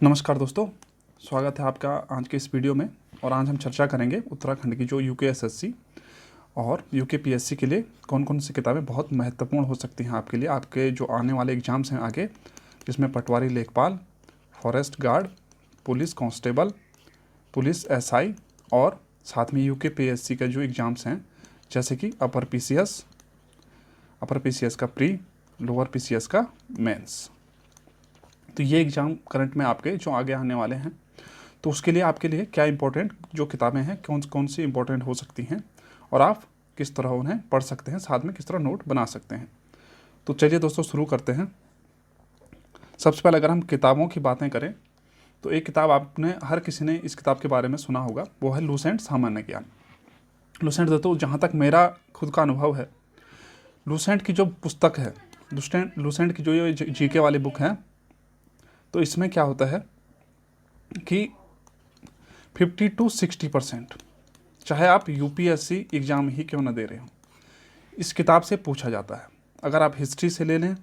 नमस्कार दोस्तों, स्वागत है आपका आज के इस वीडियो में। और आज हम चर्चा करेंगे उत्तराखंड की जो यूकेएसएससी और यूकेपीएससी के लिए कौन कौन सी किताबें बहुत महत्वपूर्ण हो सकती हैं आपके लिए, आपके जो आने वाले एग्ज़ाम्स हैं आगे, जिसमें पटवारी लेखपाल, forest guard, police constable, police SI और साथ में यूकेपीएससी के जो एग्ज़ाम्स हैं जैसे कि अपर पीसीएस का प्री, लोअर पीसीएस का मेंस। तो ये एग्ज़ाम करंट में आपके जो आगे आने वाले हैं, तो उसके लिए आपके लिए क्या इंपॉर्टेंट जो किताबें हैं, कौन कौन सी इंपॉर्टेंट हो सकती हैं और आप किस तरह उन्हें पढ़ सकते हैं, साथ में किस तरह नोट बना सकते हैं। तो चलिए दोस्तों शुरू करते हैं। सबसे पहले अगर हम किताबों की बातें करें तो एक किताब आपने हर किसी ने इस किताब के बारे में सुना होगा, वो है लूसेंट सामान्य ज्ञान। लूसेंट दोस्तों, जहाँ तक मेरा खुद का अनुभव है, लूसेंट की जो पुस्तक है, लूसेंट की जो ये जीके वाली बुक है, तो इसमें क्या होता है कि 50 to 60%, चाहे आप यूपीएससी एग्ज़ाम ही क्यों ना दे रहे हो, इस किताब से पूछा जाता है। अगर आप हिस्ट्री से ले लें,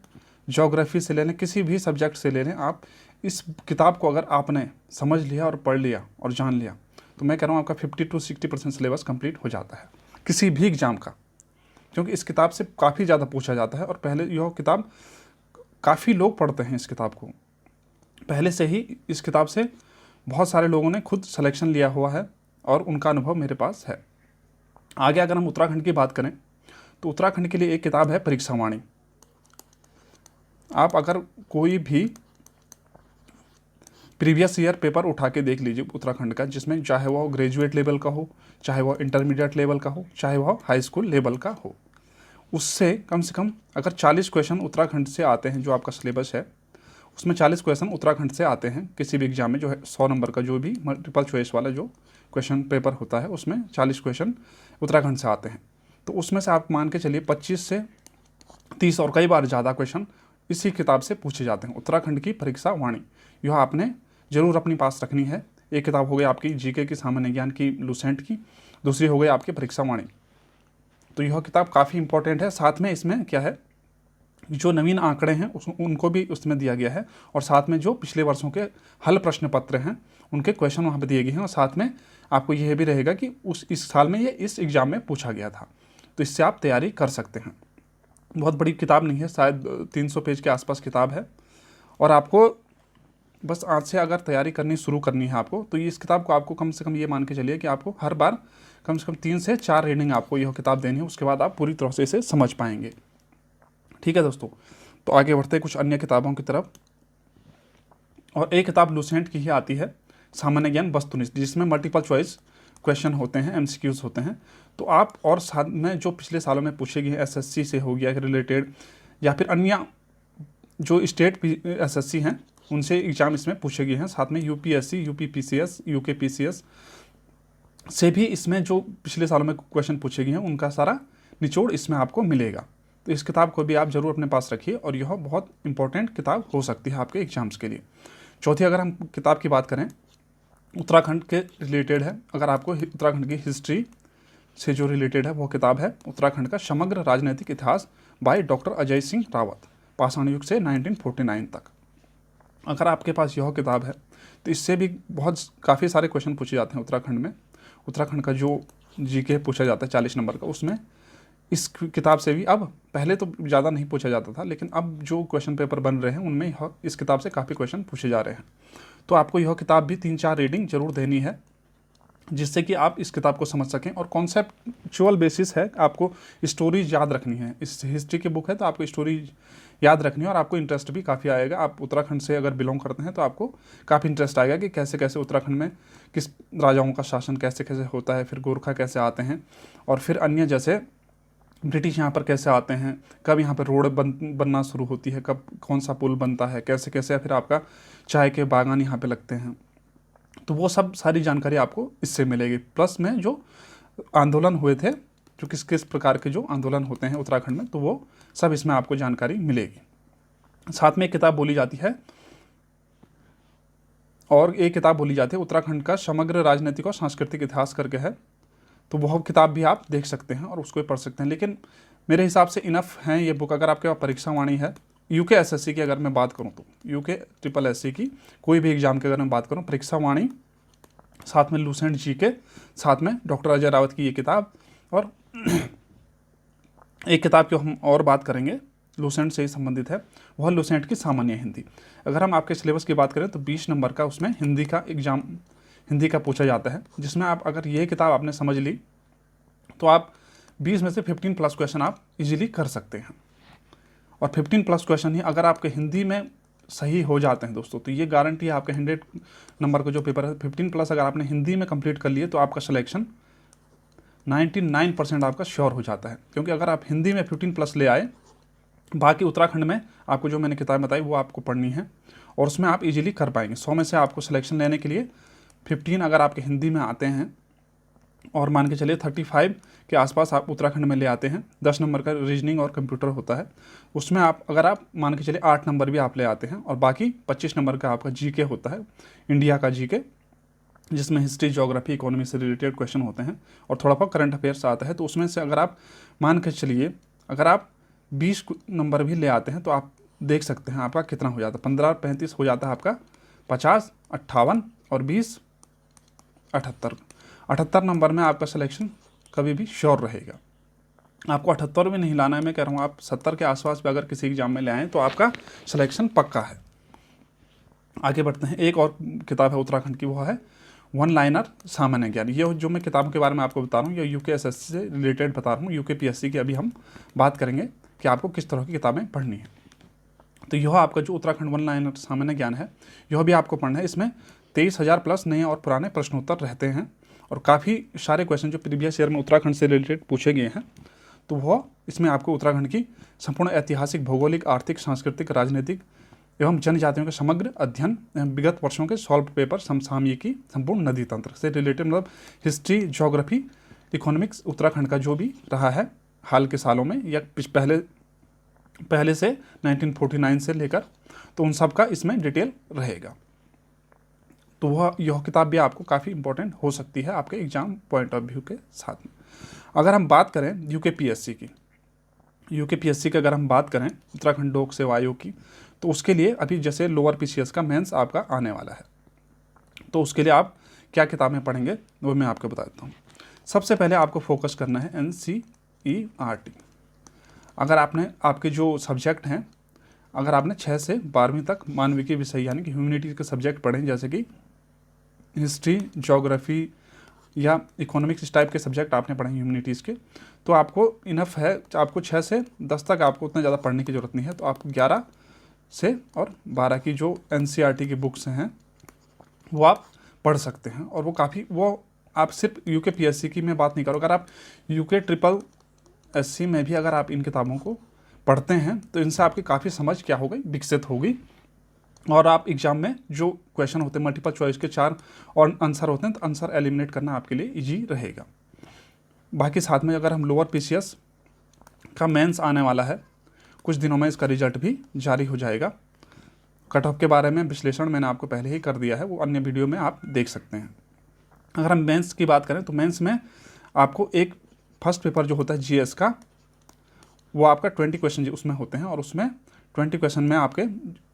ज्योग्राफी से ले लें, किसी भी सब्जेक्ट से ले लें, आप इस किताब को अगर आपने समझ लिया और पढ़ लिया और जान लिया, तो मैं कह रहा हूँ आपका 50 to 60% सिलेबस कंप्लीट हो जाता है किसी भी एग्ज़ाम का, क्योंकि इस किताब से काफ़ी ज़्यादा पूछा जाता है। और पहले यह किताब काफ़ी लोग पढ़ते हैं इस किताब को, पहले से ही इस किताब से बहुत सारे लोगों ने खुद सिलेक्शन लिया हुआ है और उनका अनुभव मेरे पास है। आगे अगर हम उत्तराखंड की बात करें तो उत्तराखंड के लिए एक किताब है परीक्षा वाणी। आप अगर कोई भी प्रीवियस ईयर पेपर उठा के देख लीजिए उत्तराखंड का, जिसमें चाहे वह ग्रेजुएट लेवल का हो, चाहे वह इंटरमीडिएट लेवल का हो, चाहे वह हाई स्कूल लेवल का हो, उससे कम से कम अगर 40 क्वेश्चन उत्तराखंड से आते हैं, जो आपका सिलेबस है उसमें 40 क्वेश्चन उत्तराखंड से आते हैं किसी भी एग्जाम में, जो है 100 नंबर का जो भी मल्टीपल चॉइस वाला जो क्वेश्चन पेपर होता है, उसमें 40 क्वेश्चन उत्तराखंड से आते हैं। तो उसमें से आप मान के चलिए 25 से 30 और कई बार ज़्यादा क्वेश्चन इसी किताब से पूछे जाते हैं। उत्तराखंड की परीक्षा वाणी यह आपने ज़रूर अपनी पास रखनी है। एक किताब हो गई आपकी जीके की, सामान्य ज्ञान की, लूसेंट की, दूसरी हो गई आपकी परीक्षा वाणी। तो यह किताब काफ़ी इंपॉर्टेंट है। साथ में इसमें क्या है, जो नवीन आंकड़े हैं उनको भी उसमें दिया गया है, और साथ में जो पिछले वर्षों के हल प्रश्न पत्र हैं उनके क्वेश्चन वहाँ पर दिए गए हैं। और साथ में आपको यह भी रहेगा कि इस साल में ये इस एग्ज़ाम में पूछा गया था, तो इससे आप तैयारी कर सकते हैं। बहुत बड़ी किताब नहीं है, शायद 300 पेज के आसपास किताब है, और आपको बस आज से अगर तैयारी करनी शुरू करनी है आपको, तो इस किताब को आपको कम से कम ये मान के चलिए कि आपको हर बार कम से कम 3 से 4 रीडिंग आपको यह किताब देनी है, उसके बाद आप पूरी तरह से इसे समझ पाएंगे। ठीक है दोस्तों, तो आगे बढ़ते हैं कुछ अन्य किताबों की तरफ। और एक किताब लूसेंट की ही आती है, सामान्य ज्ञान वस्तुनिष्ठ, जिसमें मल्टीपल चॉइस क्वेश्चन होते हैं, एमसीक्यूज होते हैं। तो आप और साथ में जो पिछले सालों में पूछे गए एसएससी से हो गया रिलेटेड, या फिर अन्य जो स्टेट एसएससी हैं उनसे एग्ज़ाम इसमें पूछे गए हैं। साथ में यूपीएससी, यूपीपीसीएस, यूकेपीसीएस से भी इसमें जो पिछले सालों में क्वेश्चन पूछे गए हैं उनका सारा निचोड़ इसमें आपको मिलेगा। तो इस किताब को भी आप ज़रूर अपने पास रखिए, और यह बहुत इंपॉर्टेंट किताब हो सकती है आपके एग्जाम्स के लिए। चौथी अगर हम किताब की बात करें, उत्तराखंड के रिलेटेड है। अगर आपको उत्तराखंड की हिस्ट्री से जो रिलेटेड है, वो किताब है उत्तराखंड का समग्र राजनीतिक इतिहास बाय डॉक्टर अजय सिंह रावत, पाषाण युग से 1949 तक। अगर आपके पास यह किताब है तो इससे भी काफ़ी सारे क्वेश्चन पूछे जाते हैं उत्तराखंड में। उत्तराखंड का जो जीके पूछा जाता है 40 नंबर का, उसमें इस किताब से भी, अब पहले तो ज़्यादा नहीं पूछा जाता था, लेकिन अब जो क्वेश्चन पेपर बन रहे हैं उनमें इस किताब से काफ़ी क्वेश्चन पूछे जा रहे हैं। तो आपको यह किताब भी 3-4 रीडिंग जरूर देनी है, जिससे कि आप इस किताब को समझ सकें। और कॉन्सेप्चुअल बेसिस है, आपको स्टोरीज याद रखनी है। इस हिस्ट्री की बुक है तो आपको स्टोरी याद रखनी है, और आपको इंटरेस्ट भी काफ़ी आएगा। आप उत्तराखंड से अगर बिलोंग करते हैं तो आपको काफ़ी इंटरेस्ट आएगा कि कैसे कैसे उत्तराखंड में किस राजाओं का शासन कैसे कैसे होता है, फिर गोरखा कैसे आते हैं, और फिर अन्य जैसे ब्रिटिश यहाँ पर कैसे आते हैं, कब यहाँ पर रोड बनना शुरू होती है, कब कौन सा पुल बनता है, कैसे कैसे फिर आपका चाय के बागान यहाँ पे लगते हैं। तो वो सब सारी जानकारी आपको इससे मिलेगी। प्लस में जो आंदोलन हुए थे, जो किस किस प्रकार के जो आंदोलन होते हैं उत्तराखंड में, तो वो सब इसमें आपको जानकारी मिलेगी। साथ में एक किताब बोली जाती है, और एक किताब बोली जाती है उत्तराखंड का समग्र राजनीतिक और सांस्कृतिक इतिहास करके है। तो वह किताब भी आप देख सकते हैं और उसको भी पढ़ सकते हैं। लेकिन मेरे हिसाब से इनफ हैं ये बुक। अगर आपके पास परीक्षा वाणी है यूके एसएससी की अगर मैं बात करूं तो यूके ट्रिपल एससी की कोई भी एग्जाम की अगर मैं बात करूं, परीक्षा वाणी, साथ में लूसेंट जीके, साथ में डॉक्टर अजय रावत की ये किताब, और एक किताब की हम और बात करेंगे लूसेंट से ही संबंधित है, वह लूसेंट की सामान्य हिंदी। अगर हम आपके सिलेबस की बात करें तो 20 नंबर का उसमें हिंदी का एग्जाम, हिंदी का पूछा जाता है, जिसमें आप अगर ये किताब आपने समझ ली तो आप 20 में से 15 प्लस क्वेश्चन आप इजीली कर सकते हैं। और 15 प्लस क्वेश्चन ही अगर आपके हिंदी में सही हो जाते हैं दोस्तों, तो ये गारंटी है आपके 100 नंबर का जो पेपर है 15 प्लस अगर आपने हिंदी में कंप्लीट कर लिए तो आपका सिलेक्शन 99% आपका श्योर हो जाता है। क्योंकि अगर आप हिंदी में 15 प्लस ले आए, बाकी उत्तराखंड में आपको जो मैंने किताब बताई वो आपको पढ़नी है और उसमें आप इजीली कर पाएंगे। 100 में से आपको सिलेक्शन लेने के लिए 15 अगर आपके हिंदी में आते हैं और मान के चलिए 35 के आसपास आप उत्तराखंड में ले आते हैं। 10 नंबर का रीजनिंग और कंप्यूटर होता है, उसमें आप अगर आप मान के चलिए 8 नंबर भी आप ले आते हैं, और बाकी 25 नंबर का आपका जीके होता है, इंडिया का जीके, जिसमें हिस्ट्री, ज्योग्राफी, इकोनॉमी से रिलेटेड क्वेश्चन होते हैं और थोड़ा बहुत करंट अफेयर्स आता है। तो उसमें से अगर आप मान के चलिए अगर आप 20 नंबर भी ले आते हैं तो आप देख सकते हैं आपका कितना हो जाता है, 15 35 हो जाता है आपका 50 58 और 20 78 नंबर में आपका सिलेक्शन कभी भी श्योर रहेगा। आपको 78 भी नहीं लाना है, मैं कह रहा हूँ आप 70 के आसपास भी अगर किसी एग्जाम में ले आएँ तो आपका सिलेक्शन पक्का है। आगे बढ़ते हैं, एक और किताब है उत्तराखंड की, वो है वन लाइनर सामान्य ज्ञान। ये जो मैं किताबों के बारे में आपको बता रहा हूँ, ये यूके एसएससी से रिलेटेड बता रहा हूँ, यूके पीएससी की अभी हम बात करेंगे कि आपको किस तरह की किताबें पढ़नी है। तो यह आपका जो उत्तराखंड वन लाइनर सामान्य ज्ञान है, यह भी आपको पढ़ना है। इसमें 23,000 प्लस नए और पुराने प्रश्नोत्तर रहते हैं और काफ़ी सारे क्वेश्चन जो प्रीवियस ईयर में उत्तराखंड से रिलेटेड पूछे गए हैं, तो वह इसमें आपको उत्तराखंड की संपूर्ण ऐतिहासिक, भौगोलिक, आर्थिक, सांस्कृतिक, राजनीतिक एवं जनजातियों के समग्र अध्ययन एवं विगत वर्षों के सॉल्व पेपर, समसामयिकी, संपूर्ण नदी तंत्र से रिलेटेड, मतलब हिस्ट्री, ज्योग्राफी, इकोनॉमिक्स उत्तराखंड का जो भी रहा है हाल के सालों में या पहले से 1949 से लेकर, तो उन सब का इसमें डिटेल रहेगा। तो वह यह किताब भी आपको काफ़ी इंपॉर्टेंट हो सकती है आपके एग्जाम पॉइंट ऑफ व्यू के साथ में। अगर हम बात करें यूके पीएससी की, यूके पीएससी की अगर हम बात करें उत्तराखंड लोक सेवा आयोग की, तो उसके लिए अभी जैसे लोअर पीसीएस का मेंस आपका आने वाला है, तो उसके लिए आप क्या किताबें पढ़ेंगे वो मैं आपको बता देता हूँ। सबसे पहले आपको फोकस करना है एनसीईआरटी। अगर आपने आपके जो सब्जेक्ट हैं, अगर आपने 6 से 12वीं तक मानविकी विषय यानी कि ह्यूमैनिटीज़ के सब्जेक्ट पढ़े, जैसे कि हिस्ट्री, ज्योग्राफी या इकोनॉमिक्स, इस टाइप के सब्जेक्ट आपने पढ़े ह्यूमैनिटीज़ के, तो आपको इनफ है। आपको 6 से 10 तक आपको उतना ज़्यादा पढ़ने की ज़रूरत नहीं है। तो आप 11 से और 12 की जो एनसीईआरटी की बुक्स हैं वो आप पढ़ सकते हैं, और वो काफ़ी, वो आप सिर्फ यूके पीएससी की मैं बात नहीं करूँ, अगर आप यूके ट्रिपल एससी में भी अगर आप इन किताबों को पढ़ते हैं तो इनसे आपकी काफ़ी समझ क्या हो गई, विकसित होगी, और आप एग्जाम में जो क्वेश्चन होते हैं मल्टीपल चॉइस के 4 और आंसर होते हैं, तो आंसर एलिमिनेट करना आपके लिए ईजी रहेगा। बाकी साथ में अगर हम लोअर पीसीएस का मेंस आने वाला है, कुछ दिनों में इसका रिजल्ट भी जारी हो जाएगा। कट ऑफ के बारे में विश्लेषण मैंने आपको पहले ही कर दिया है, वो अन्य वीडियो में आप देख सकते हैं। अगर हम मेंस की बात करें तो मेंस में आपको एक फर्स्ट पेपर जो होता है जीएस का, वो आपका 20 क्वेश्चन उसमें होते हैं, और उसमें 20 क्वेश्चन में आपके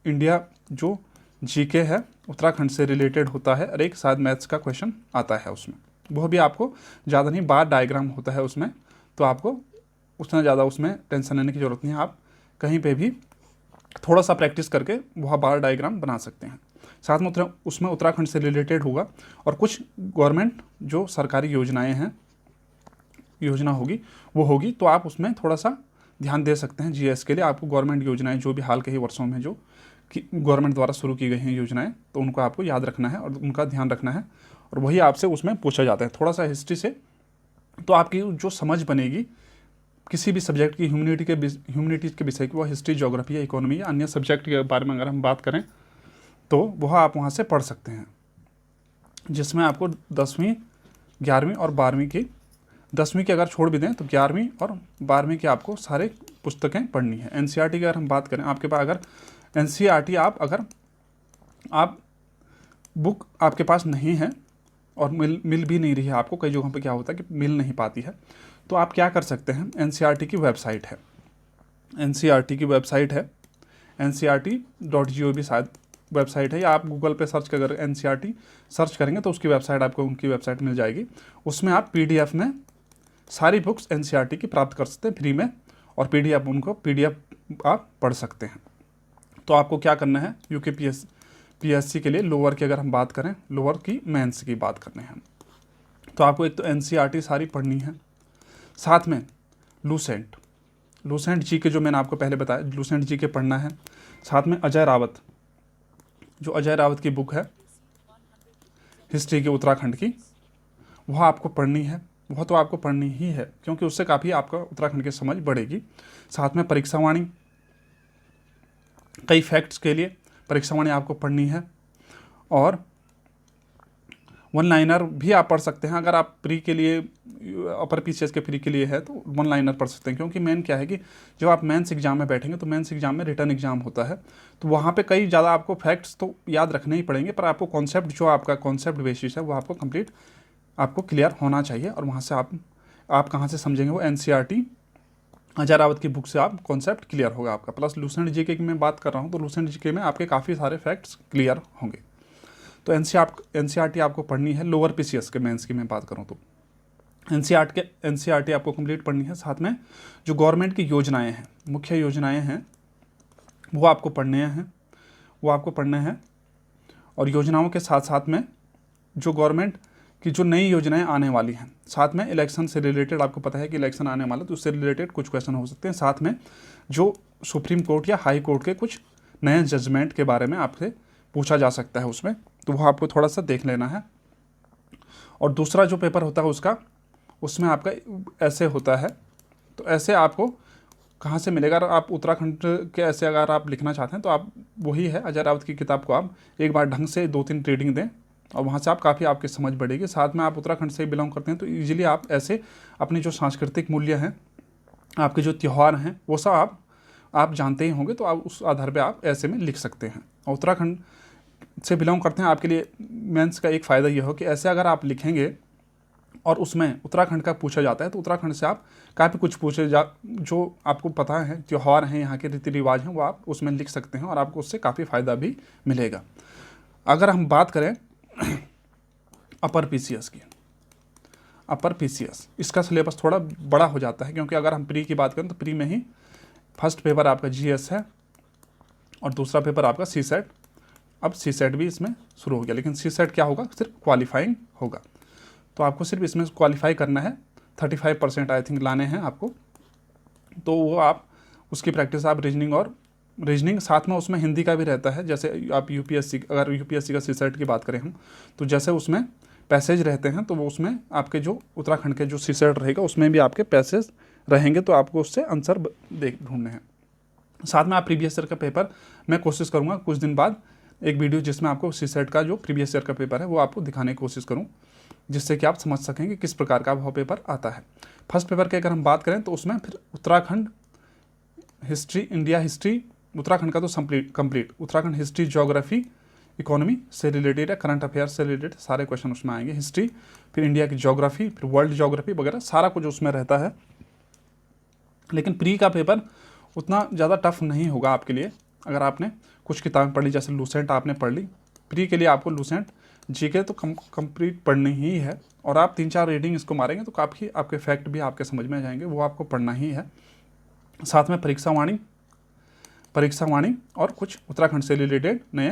इंडिया जो जीके है उत्तराखंड से रिलेटेड होता है, और एक शायद मैथ्स का क्वेश्चन आता है उसमें, वो भी आपको ज़्यादा नहीं, बार डायग्राम होता है उसमें, तो आपको उतना ज़्यादा उसमें टेंशन लेने की ज़रूरत नहीं है। आप कहीं पे भी थोड़ा सा प्रैक्टिस करके वह बार डायग्राम बना सकते हैं। साथ में उसमें उत्तराखंड से रिलेटेड होगा, और कुछ गवर्नमेंट जो सरकारी योजनाएं हैं, योजना होगी वो होगी, तो आप उसमें थोड़ा सा ध्यान दे सकते हैं। जीएस के लिए आपको गवर्नमेंट योजनाएं जो भी हाल के ही वर्षों में जो कि गवर्नमेंट द्वारा शुरू की गई हैं योजनाएं, तो उनको आपको याद रखना है और उनका ध्यान रखना है, और वही आपसे उसमें पूछा जाता है थोड़ा सा हिस्ट्री से। तो आपकी जो समझ बनेगी किसी भी सब्जेक्ट की, ह्यूमैनिटीज़ के विषय की, वो हिस्ट्री, ज्योग्राफी या इकोनॉमी या अन्य सब्जेक्ट के बारे में अगर हम बात करें तो वह आप वहाँ से पढ़ सकते हैं, जिसमें आपको 10वीं, 11वीं और 12वीं की, 10वीं की अगर छोड़ भी दें तो 11वीं और 12वीं की आपको सारे पुस्तकें पढ़नी है। एनसीईआरटी की अगर हम बात करें, आपके पास अगर एनसीईआरटी अगर आप बुक आपके पास नहीं है और मिल भी नहीं रही है आपको, कई जगहों पे क्या होता है कि मिल नहीं पाती है, तो आप क्या कर सकते हैं, एनसीईआरटी की वेबसाइट है, एनसीईआरटी की वेबसाइट है ncrt.gov शायद वेबसाइट है, या आप गूगल पे सर्च कर NCERT सर्च करेंगे तो उसकी वेबसाइट आपको उनकी वेबसाइट मिल जाएगी। उसमें आप PDF में सारी बुक्स NCERT की प्राप्त कर सकते हैं फ्री में, और PDF आप पढ़ सकते हैं। तो आपको क्या करना है, यूके PSC के लिए लोअर की अगर हम बात करें, लोअर की मेंस की बात करने हैं, तो आपको एक तो NCERT सारी पढ़नी है, साथ में लूसेंट जी के जो मैंने आपको पहले बताया, लूसेंट जी के पढ़ना है, साथ में अजय रावत, जो अजय रावत की बुक है हिस्ट्री के उत्तराखंड की, वह आपको पढ़नी है। वह तो आपको पढ़नी ही है क्योंकि उससे काफ़ी आपका उत्तराखंड की समझ बढ़ेगी। साथ में परीक्षावाणी, कई फैक्ट्स के लिए परीक्षावाणी आपको पढ़नी है, और वन लाइनर भी आप पढ़ सकते हैं। अगर आप प्री के लिए, अपर PCS के प्री के लिए है तो वन लाइनर पढ़ सकते हैं, क्योंकि मेन क्या है कि जब आप मेंस एग्जाम में बैठेंगे तो मेंस एग्जाम में रिटर्न एग्जाम होता है, तो वहाँ पे कई ज़्यादा आपको फैक्ट्स तो याद रखने ही पड़ेंगे, पर आपको कॉन्सेप्ट, जो आपका कॉन्सेप्ट बेसिस है वो आपको कंप्लीट आपको क्लियर होना चाहिए। और वहाँ से आप कहाँ से समझेंगे, वो NCERT अजय रावत की बुक से आप कॉन्सेप्ट क्लियर होगा आपका। प्लस लूसेंट जीके की मैं बात कर रहा हूँ तो लूसेंट जीके में आपके काफ़ी सारे फैक्ट्स क्लियर होंगे। तो NCERT आपको पढ़नी है। लोअर PCS के मेंस की मैं बात करूँ तो NCERT आपको कंप्लीट पढ़नी है। साथ में जो गवर्नमेंट की योजनाएं हैं, मुख्य योजनाएं हैं, वो आपको पढ़ने हैं, और योजनाओं के साथ साथ में जो गवर्नमेंट की जो नई योजनाएं आने वाली हैं, साथ में इलेक्शन से रिलेटेड, आपको पता है कि इलेक्शन आने वाला, तो उससे रिलेटेड कुछ क्वेश्चन हो सकते हैं। साथ में जो सुप्रीम कोर्ट या हाई कोर्ट के कुछ नए जजमेंट के बारे में आपसे पूछा जा सकता है उसमें, तो वो आपको थोड़ा सा देख लेना है। और दूसरा जो पेपर होता है उसमें आपका ऐसे होता है, तो ऐसे आपको कहाँ से मिलेगा? अगर आप उत्तराखंड के ऐसे अगर आप लिखना चाहते हैं तो आप वही है, अजय रावत की किताब को आप एक बार ढंग से 2-3 रीडिंग दें, और वहाँ से आप काफ़ी आपकी समझ बढ़ेगी। साथ में आप उत्तराखंड से बिलोंग करते हैं तो ईजिली आप ऐसे अपने जो सांस्कृतिक मूल्य हैं, आपके जो त्यौहार हैं, वो सब आप जानते ही होंगे, तो आप उस आधार पे आप ऐसे में लिख सकते हैं। और उत्तराखंड से बिलोंग करते हैं, आपके लिए मेंस का एक फ़ायदा यह हो कि ऐसे अगर आप लिखेंगे और उसमें उत्तराखंड का पूछा जाता है तो उत्तराखंड से आप काफ़ी कुछ जो आपको पता है, त्यौहार हैं, यहाँ के रीति रिवाज हैं, वो आप उसमें लिख सकते हैं और आपको उससे काफ़ी फ़ायदा भी मिलेगा। अगर हम बात करें अपर PCS की, अपर PCS इसका सिलेबस थोड़ा बड़ा हो जाता है, क्योंकि अगर हम प्री की बात करें तो प्री में ही फर्स्ट पेपर आपका GS है और दूसरा पेपर आपका CSET। अब CSET भी इसमें शुरू हो गया, लेकिन CSET क्या होगा, सिर्फ क्वालिफाइंग होगा। तो आपको सिर्फ इसमें क्वालिफाई करना है, 35% आई थिंक लाने हैं आपको, तो वो आप उसकी प्रैक्टिस आप रीजनिंग साथ में उसमें हिंदी का भी रहता है। जैसे आप अगर यूपीएससी का CSET की बात करें हम, तो जैसे उसमें पैसेज रहते हैं, तो वो उसमें आपके जो उत्तराखंड के जो CSET रहेगा उसमें भी आपके पैसेज रहेंगे, तो आपको उससे आंसर ढूंढने हैं। साथ में आप प्रीवियस ईयर का पेपर, मैं कोशिश करूँगा कुछ दिन बाद एक वीडियो जिसमें आपको CSET का जो प्रीवियस ईयर का पेपर है वो आपको दिखाने की कोशिश करूँ, जिससे कि आप समझ सकेंगे किस प्रकार का वह पेपर आता है। फर्स्ट पेपर की अगर हम बात करें तो उसमें फिर Uttarakhand history, India history, Uttarakhand का तो complete Uttarakhand history, geography, economy से रिलेटेड है, करंट अफेयर्स से रिलेटेड सारे क्वेश्चन उसमें आएंगे। हिस्ट्री, फिर इंडिया की ज्योग्राफी, फिर वर्ल्ड ज्योग्राफी वगैरह सारा कुछ उसमें रहता है। लेकिन प्री का पेपर उतना ज़्यादा टफ नहीं होगा आपके लिए, अगर आपने कुछ किताबें पढ़ ली, जैसे लूसेंट आपने पढ़ ली। प्री के लिए आपको लूसेंट जीके तो कंप्लीट पढ़नी ही है, और आप 3-4 रीडिंग इसको मारेंगे तो काफ़ी आपके फैक्ट भी आपके समझ में आ जाएंगे, वो आपको पढ़ना ही है। साथ में परीक्षावाणी और कुछ उत्तराखंड से रिलेटेड नए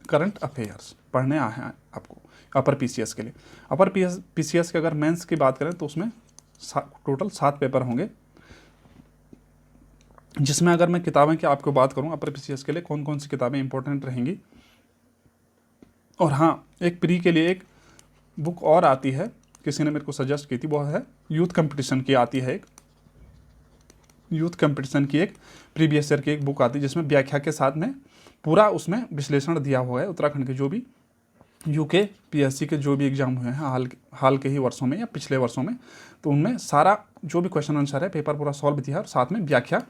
करंट अफेयर्स पढ़ने आए हैं आपको अपर PCS के लिए। अपर PCS के अगर मेंस की बात करें तो उसमें टोटल 7 पेपर होंगे, जिसमें अगर मैं किताबें की आपको बात करूं अपर PCS के लिए कौन कौन सी किताबें इंपॉर्टेंट रहेंगी। और हाँ, एक प्री के लिए एक बुक और आती है, किसी ने मेरे को सजेस्ट की थी, वो है यूथ कंपटीशन की आती है, एक यूथ कंपटीशन की एक प्रीवियस ईयर की एक बुक आती है, जिसमें व्याख्या के साथ में पूरा उसमें विश्लेषण दिया हुआ है उत्तराखंड के जो भी यूके PSC के जो भी एग्जाम हुए हैं हाल के ही वर्षों में या पिछले वर्षों में, तो उनमें सारा जो भी क्वेश्चन आंसर है पेपर पूरा सॉल्व दिया है, और साथ में व्याख्या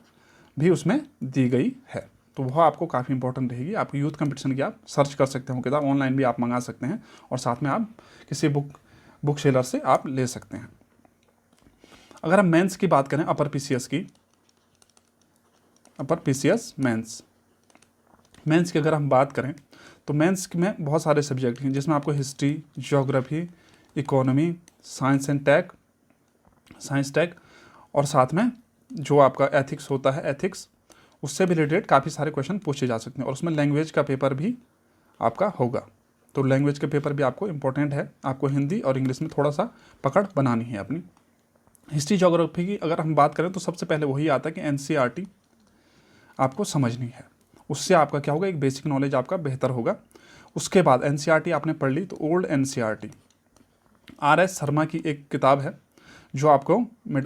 भी उसमें दी गई है। तो वह आपको काफ़ी इंपॉर्टेंट रहेगी। आप यूथ कंपटीशन की आप सर्च कर सकते हो किताब, ऑनलाइन भी आप मंगा सकते हैं, और साथ में आप किसी बुक सेलर से आप ले सकते हैं। अगर हम मेंस की बात करें अपर PCS की, अपर PCS मेंस, मेंस की अगर हम बात करें तो मेंस में बहुत सारे सब्जेक्ट हैं, जिसमें आपको history, geography, economy, science tech और साथ में जो आपका एथिक्स होता है, एथिक्स, उससे भी रिलेटेड काफ़ी सारे क्वेश्चन पूछे जा सकते हैं। और उसमें लैंग्वेज का पेपर भी आपका होगा। तो लैंग्वेज के पेपर भी आपको इंपॉर्टेंट है, आपको हिंदी और इंग्लिश में थोड़ा सा पकड़ बनानी है अपनी। हिस्ट्री ज्योग्राफी की अगर हम बात करें तो सबसे पहले वही आता है कि एनसीईआरटी आपको समझनी है, उससे आपका क्या होगा, एक बेसिक नॉलेज आपका बेहतर होगा। उसके बाद एनसीईआरटी आपने पढ़ ली तो ओल्ड एनसीईआरटी, आर.एस. शर्मा की एक किताब है जो आपको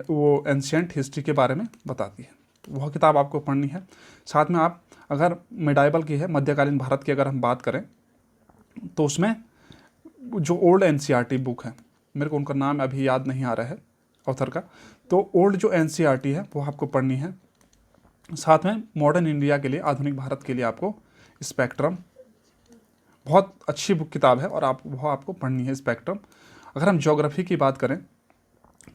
वो एंशियंट हिस्ट्री के बारे में बताती है, वह किताब आपको पढ़नी है। साथ में आप अगर मिडाइवल की है, मध्यकालीन भारत की अगर हम बात करें तो उसमें जो ओल्ड एनसीईआरटी बुक है, मेरे को उनका नाम अभी याद नहीं आ रहा है ऑथर का, तो ओल्ड जो एनसीईआरटी है वो आपको पढ़नी है। साथ में मॉडर्न इंडिया के लिए, आधुनिक भारत के लिए आपको स्पेक्ट्रम, बहुत अच्छी बुक किताब है और वह आपको पढ़नी है, स्पेक्ट्रम। अगर हम ज्योग्राफी की बात करें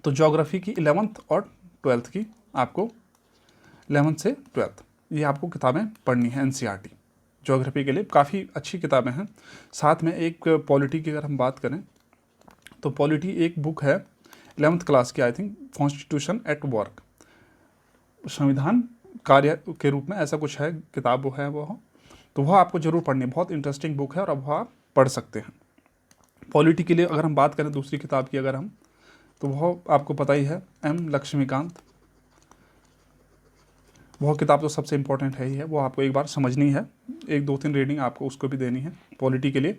तो ज्योग्राफी की 11th और 12th की आपको 11th से 12th ये आपको किताबें पढ़नी है। एनसीईआरटी ज्योग्राफी के लिए काफ़ी अच्छी किताबें हैं। साथ में एक पॉलिटी की अगर हम बात करें तो पॉलिटी एक बुक है 11th क्लास की, I think, constitution at work, संविधान कार्य के रूप में ऐसा कुछ है किताब, वो है वो, तो वह आपको जरूर पढ़नी है, बहुत इंटरेस्टिंग बुक है और अब वह आप पढ़ सकते हैं। पॉलिटी के लिए अगर हम बात करें दूसरी किताब की अगर हम, तो वह आपको पता ही है, एम लक्ष्मीकांत, वह किताब तो सबसे इम्पोर्टेंट है ही है, वो आपको एक बार समझनी है, 1-2-3 रीडिंग आपको उसको भी देनी है पॉलिटी के लिए।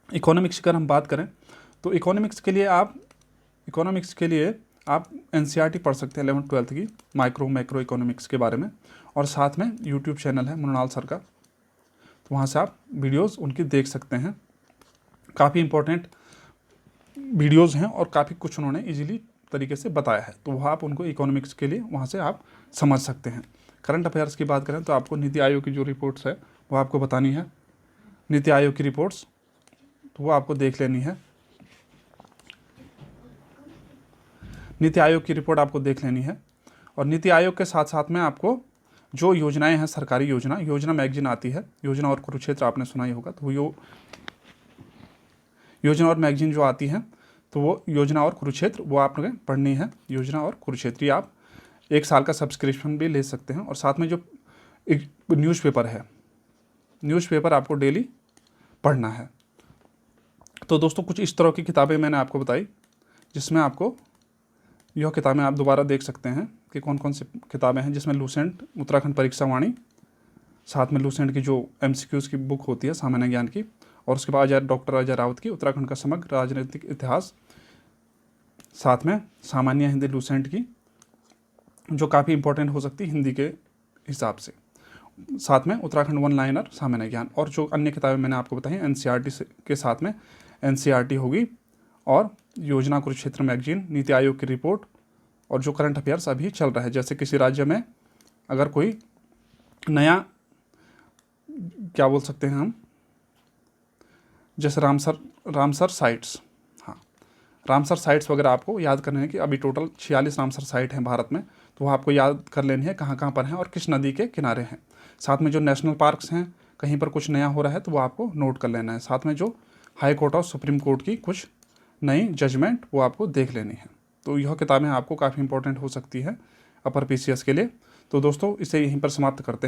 इकोनॉमिक्स की अगर हम बात करें तो इकोनॉमिक्स के लिए आप एनसीईआरटी पढ़ सकते हैं 11th-12th की, माइक्रो मैक्रो इकोनॉमिक्स के बारे में। और साथ में यूट्यूब चैनल है मृणाल सर का, तो वहाँ से आप वीडियोस उनकी देख सकते हैं, काफ़ी इंपॉर्टेंट वीडियोस हैं और काफ़ी कुछ उन्होंने इजीली तरीके से बताया है, तो वह आप उनको इकोनॉमिक्स के लिए वहाँ से आप समझ सकते हैं। करंट अफेयर्स की बात करें तो आपको नीति आयोग की जो रिपोर्ट्स है वो आपको बतानी है, नीति आयोग की रिपोर्ट्स, तो वो आपको देख लेनी है, नीति आयोग की रिपोर्ट आपको देख लेनी है। और नीति आयोग के साथ साथ में आपको जो योजनाएं हैं, सरकारी योजना मैगजीन आती है, योजना और कुरुक्षेत्र आपने सुना ही होगा, तो वो योजना और मैगजीन जो आती है तो वो योजना और कुरुक्षेत्र वो आपने पढ़नी है। योजना और कुरुक्षेत्र आप 1 साल का सब्सक्रिप्शन भी ले सकते हैं। और साथ में जो एक न्यूज़पेपर है, न्यूज़पेपर आपको डेली पढ़ना है। तो दोस्तों कुछ इस तरह की किताबें मैंने आपको बताई, जिसमें आपको यह किताबें आप दोबारा देख सकते हैं कि कौन कौन सी किताबें हैं, जिसमें लूसेंट, उत्तराखंड परीक्षा वाणी, साथ में लूसेंट की जो MCQs की बुक होती है सामान्य ज्ञान की, और उसके बाद डॉक्टर अजय रावत की उत्तराखंड का समग्र राजनीतिक इतिहास, साथ में सामान्य हिंदी लूसेंट की जो काफ़ी इंपॉर्टेंट हो सकती है हिंदी के हिसाब से, साथ में उत्तराखंड वन लाइनर सामान्य ज्ञान, और जो अन्य किताबें मैंने आपको बताई एनसीईआरटी के साथ में एनसीईआरटी होगी, और योजना कुरुक्षेत्र मैगजीन, नीति आयोग की रिपोर्ट, और जो करंट अफेयर्स अभी चल रहा है, जैसे किसी राज्य में अगर कोई नया, क्या बोल सकते हैं हम, जैसे रामसर साइट्स, हाँ, रामसर साइट्स वगैरह आपको याद करने हैं कि अभी टोटल 46 रामसर साइट हैं भारत में, तो वो आपको याद कर लेनी है कहाँ कहाँ पर हैं और किस नदी के किनारे हैं। साथ में जो नेशनल पार्क्स हैं, कहीं पर कुछ नया हो रहा है तो वो आपको नोट कर लेना है। साथ में जो हाई कोर्ट और सुप्रीम कोर्ट की कुछ नई जजमेंट वो आपको देख लेनी है। तो यह किताबें आपको काफ़ी इंपॉर्टेंट हो सकती है अपर PCS के लिए। तो दोस्तों इसे यहीं पर समाप्त करते हैं।